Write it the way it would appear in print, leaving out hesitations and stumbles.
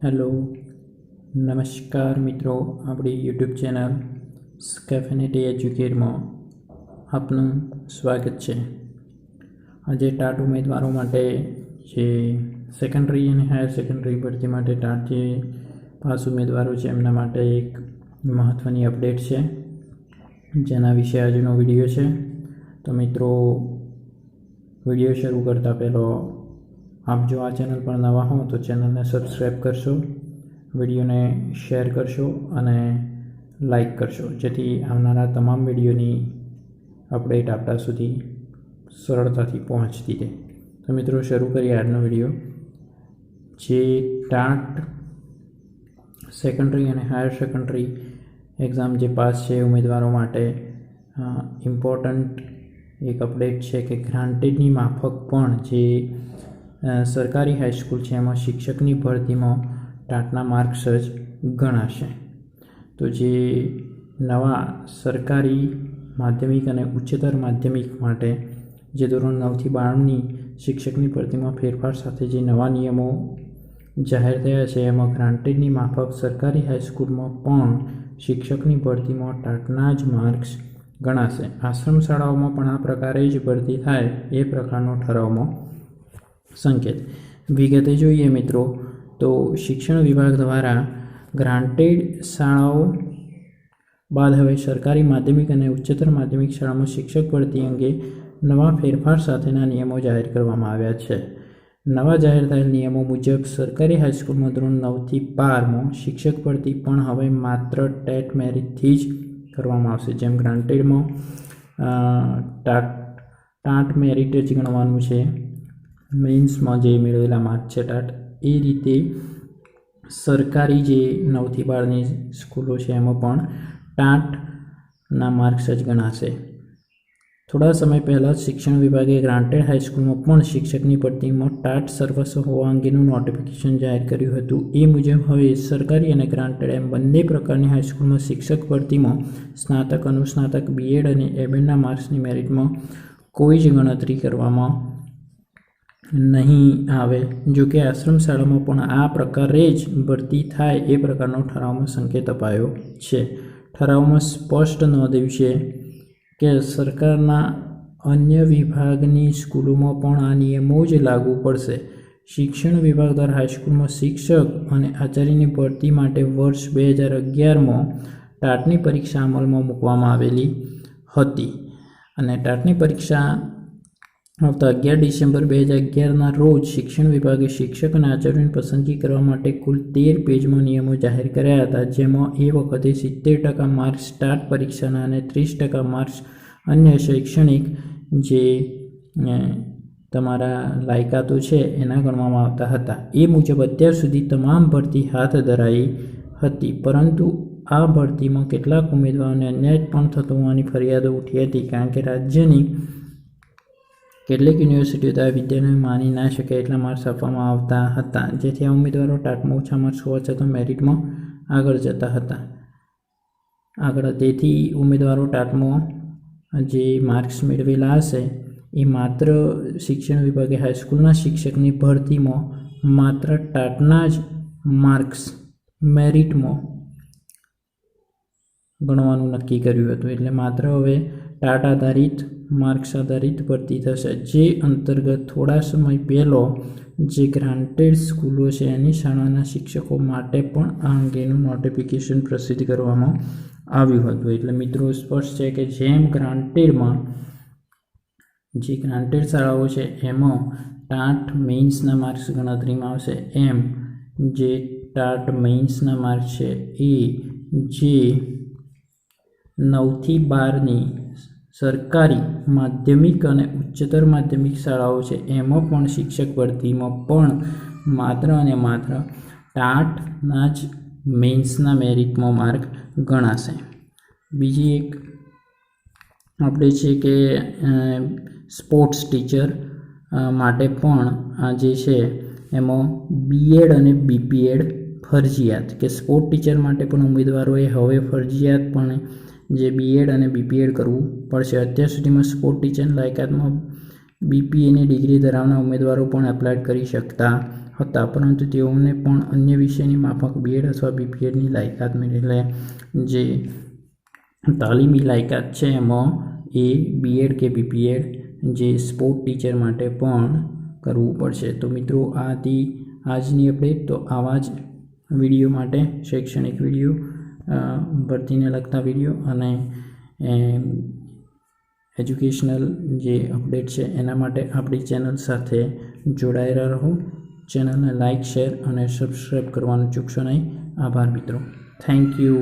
Hello, નમસ્કાર મિત્રો. આપણી યુટ્યુબ ચેનલ સ્કેફિનિટી એજ્યુકેટમાં આપનું સ્વાગત છે. આજે ટાટ ઉમેદવારો માટે જે સેકન્ડરી અને હાયર સેકન્ડરી ભરતી માટે ટાટ જે પાસ ઉમેદવારો છે એમના માટે એક મહત્ત્વની અપડેટ છે, જેના વિશે આજનો વિડીયો છે. તો મિત્રો, વિડીયો શરૂ કરતાં પહેલાં આપ જો આ ચેનલ પર નવા હો તો ચેનલને સબસ્ક્રાઈબ કરશો, વિડીયોને શેર કરશો અને લાઈક કરશો, જેથી આવનારા તમામ વિડીયોની અપડેટ આપણા સુધી સરળતાથી પહોંચતી રહે. તો મિત્રો, શરૂ કરીએ આજનો વિડીયો. જે ટાટ સેકન્ડરી અને હાયર સેકન્ડરી એક્ઝામ જે પાસ છે ઉમેદવારો માટે ઇમ્પોર્ટન્ટ એક અપડેટ છે કે ગ્રાન્ટેડની માફક પણ જે સરકારી હાઈસ્કૂલ છે એમાં શિક્ષકની ભરતીમાં ટાટના માર્ક્સ જ ગણાશે. તો જે નવા સરકારી માધ્યમિક અને ઉચ્ચતર માધ્યમિક માટે જે ધોરણ 9થી 12ની શિક્ષકની ભરતીમાં ફેરફાર સાથે જે નવા નિયમો જાહેર થયા છે એમાં ગ્રાન્ટેડની માફક સરકારી હાઈસ્કૂલમાં પણ શિક્ષકની ભરતીમાં ટાટના જ માર્ક્સ ગણાશે. આશ્રમ શાળાઓમાં પણ આ પ્રકારે જ ભરતી થાય એ પ્રકારનો ઠરાવમાં સંકેત. વિગતે જોઈએ મિત્રો, તો શિક્ષણ વિભાગ દ્વારા ગ્રાન્ટેડ શાળાઓ બાદ હવે સરકારી માધ્યમિક અને ઉચ્ચતર માધ્યમિક શાળામાં શિક્ષક ભરતી અંગે નવા ફેરફાર સાથેના નિયમો જાહેર કરવામાં આવ્યા છે. નવા જાહેર થયેલ નિયમો મુજબ સરકારી હાઈસ્કૂલમાં ધોરણ 9થી 12માં શિક્ષક ભરતી પણ હવે માત્ર ટેટ મેરિટથી જ કરવામાં આવશે. જેમ ગ્રાન્ટેડમાં ટાટ મેરિટ જ ગણવાનું છે, મેઇન્સમાં જે મેળવેલા માર્ક છે ટાટ, એ રીતે સરકારી જે 9થી 12ની સ્કૂલો છે એમાં પણ ટાટના માર્ક્સ જ ગણાશે. થોડા સમય પહેલાં શિક્ષણ વિભાગે ગ્રાન્ટેડ હાઈસ્કૂલમાં પણ શિક્ષકની ભરતીમાં ટાટ સર્વસ્વ હોવા અંગેનું નોટિફિકેશન જાહેર કર્યું હતું. એ મુજબ હવે સરકારી અને ગ્રાન્ટેડ એમ બંને પ્રકારની હાઈસ્કૂલમાં શિક્ષક ભરતીમાં સ્નાતક, અનુસ્નાતક, બીએડ અને એમએડના માર્ક્સની મેરિટમાં કોઈ જ ગણતરી કરવામાં નહીં આવે. જો કે આશ્રમ શાળામાં પણ આ પ્રકારે જ ભરતી થાય એ પ્રકારનો ઠરાવમાં સંકેત અપાયો છે. ઠરાવમાં સ્પષ્ટ નોંધ્યું છે કે સરકારના અન્ય વિભાગની સ્કૂલોમાં પણ આ નિયમો જ લાગુ પડશે. શિક્ષણ વિભાગ દ્વારા હાઈસ્કૂલમાં શિક્ષક અને આચાર્યની ભરતી માટે વર્ષ 2011માં ટાટની પરીક્ષા અમલમાં મૂકવામાં આવેલી હતી અને ટાટની પરીક્ષા આવતા 11 ડિસેમ્બર 2011ના રોજ શિક્ષણ વિભાગે શિક્ષક અને આચાર્યની પસંદગી કરવા માટે કુલ 13 પેજમાં નિયમો જાહેર કર્યા હતા, જેમાં એ વખતે 70% માર્ક્સ ટાટ પરીક્ષાના અને 30% માર્ક્સ અન્ય શૈક્ષણિક જે તમારા લાયકાતો છે એના ગણવામાં આવતા હતા. એ મુજબ અત્યાર સુધી તમામ ભરતી હાથ ધરાઈ હતી, પરંતુ આ ભરતીમાં કેટલાક ઉમેદવારોને અન્યાય પણ થતો હોવાની ફરિયાદો ઉઠી હતી, કારણ કે રાજ્યની કેટલીક યુનિવર્સિટીઓ દ્વારા વિદ્યાર્થીઓને માની ના શકે એટલા માર્ક્સ આપવામાં આવતા હતા, જેથી આ ઉમેદવારો ટાટમાં ઓછા માર્ક્સ હોવા છતાં મેરિટમાં આગળ જતા હતા. તેથી ઉમેદવારો ટાટમાં જે માર્ક્સ મેળવેલા હશે એ માત્ર શિક્ષણ વિભાગે હાઈસ્કૂલના શિક્ષકની ભરતીમાં માત્ર ટાટના જ માર્ક્સ મેરિટમાં ગણવાનું નક્કી કર્યું હતું. એટલે માત્ર હવે ટાટ આધારિત માર્ક્સ આધારિત ભરતી થશે, જે અંતર્ગત થોડા સમય પહેલાં જે ગ્રાન્ટેડ સ્કૂલો છે એની શાળાના શિક્ષકો માટે પણ આ અંગેનું નોટિફિકેશન પ્રસિદ્ધ કરવામાં આવ્યું હતું. એટલે મિત્રો, સ્પષ્ટ છે કે જેમ ગ્રાન્ટેડમાં જે ગ્રાન્ટેડ શાળાઓ છે એમાં ટાટ મેઇન્સના માર્ક્સ ગણતરીમાં આવશે, એમ જે ટાટ મેઇન્સના માર્ક્સ છે એ જે 9થી 12ની સરકારી માધ્યમિક અને ઉચ્ચતર માધ્યમિક શાળાઓ છે એમાં પણ શિક્ષક ભરતીમાં પણ માત્ર અને માત્ર ટાટના જ મેઇન્સના મેરિટમાં માર્ક ગણાશે. બીજી એક અપડેટ છે કે સ્પોર્ટ્સ ટીચર માટે પણ આ જે છે એમાં બીએડ અને બીપીએડ ફરજિયાત, કે સ્પોર્ટ ટીચર માટે પણ ઉમેદવારોએ હવે ફરજિયાત પણ જે બીએડ અને બીપીએડ કરવું પડશે. અત્યાર સુધીમાં સ્પોર્ટ ટીચરની લાયકાતમાં બીપીએની ડિગ્રી ધરાવનાર ઉમેદવારો પણ એપ્લાય કરી શકતા હતા, પરંતુ તેઓને પણ અન્ય વિષયની માફક બીએડ અથવા બીપીએડની લાયકાત મેળવી, એટલે જે તાલીમી લાયકાત છે એમાં એ બીએડ કે બીપીએડ જે સ્પોર્ટ ટીચર માટે પણ કરવું પડશે. તો મિત્રો આ હતી આજની અપડેટ. તો આવા જ વિડીયો માટે શૈક્ષણિક વિડીયો, ભરતીને લગતા વિડીયો અને એજ્યુકેશનલ જે અપડેટ છે એના માટે આપણી ચેનલ સાથે જોડાયેલા રહો. ચેનલને લાઇક, શેર અને સબસ્ક્રાઈબ કરવાનું ચૂકશો નહીં. આભાર મિત્રો. Thank you.